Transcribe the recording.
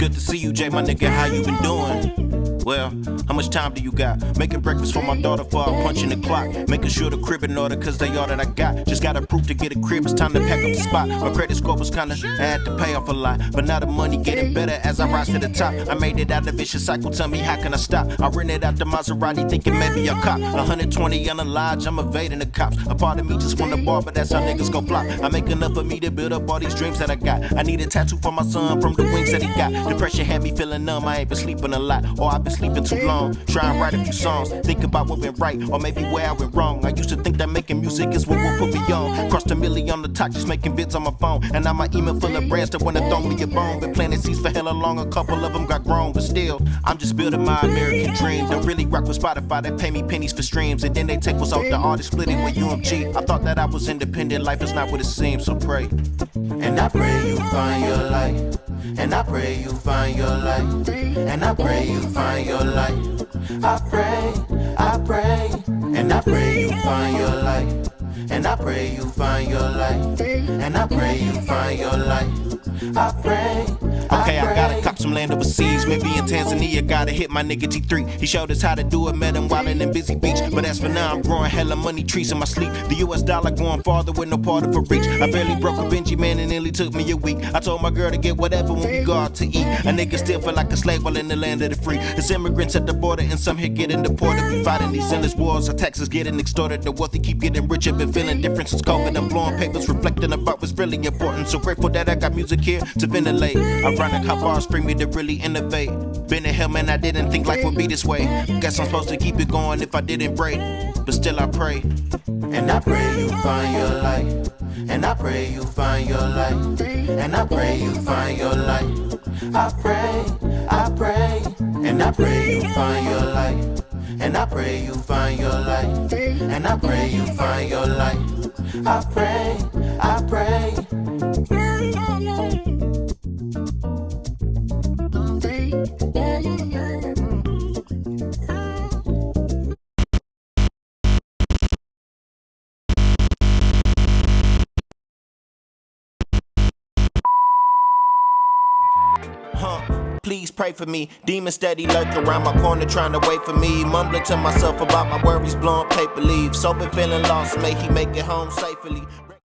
good to see you, Jay, my nigga, how you been doing? Well, how much time do you got? Making breakfast for my daughter for I'm punching the clock. Making sure the crib in order, cause they all that I got. Just got approved to get a crib, it's time to pack up the spot. My credit score was kinda, I had to pay off a lot. But now the money getting better as I rise to the top. I made it out the vicious cycle, tell me how can I stop? I rented out the Maserati thinking maybe a cop. 120 on the lodge, I'm evading the cops. A part of me just want the bar, but that's how niggas go flop. I make enough of me to build up all these dreams that I got. I need a tattoo for my son from the wings that he got. Depression had me feeling numb, I ain't been sleeping a lot. Or I've been sleeping too long. Try and write a few songs, think about what went right, or maybe where I went wrong. I used to think that making music is what would put me on. Crossed a million on the top, just making vids on my phone. And now my email full of brands that wanna throw me a bone. Been planting seeds for hella long, a couple of them got grown. But still, I'm just building my American dream. Don't really rock with Spotify, they pay me pennies for streams. And then they take what's out the artist, split it with UMG. I thought that I was independent, life is not what it seems, so pray. And I pray you find your light. And I pray you find your light. And I pray you find your light. I pray, and I pray you find your light. And I pray you find your light. And I pray you find your light. I pray. Okay, I gotta cop some land overseas. Maybe in Tanzania, gotta hit my nigga T3. He showed us how to do it, met him wildin' in Busy Beach. But as for now, I'm growing hella money trees in my sleep. The US dollar going farther with no part of a reach. I barely broke a Benji, man, and it nearly took me a week. I told my girl to get whatever when we go out to eat. A nigga still feel like a slave while in the land of the free. It's immigrants at the border and some here getting deported. We fighting these endless wars, our taxes getting extorted. The wealthy keep getting richer, been feeling different since COVID. I'm blowing papers, reflecting about what's really important. So grateful that I got music here to ventilate. Ironic how bars bring me to really innovate. Been in hell, man, I didn't think life would be this way. Guess I'm supposed to keep it going if I didn't break. But still I pray. And I pray you find your light. And I pray you find your light. And I pray you find your light. I pray, and I pray you find your light. And I pray you find your light. And I pray you find your light. I pray. Please pray for me. Demons steady lurking around my corner trying to wait for me. Mumbling to myself about my worries, blowing paper leaves. So been feeling lost, may he make it home safely.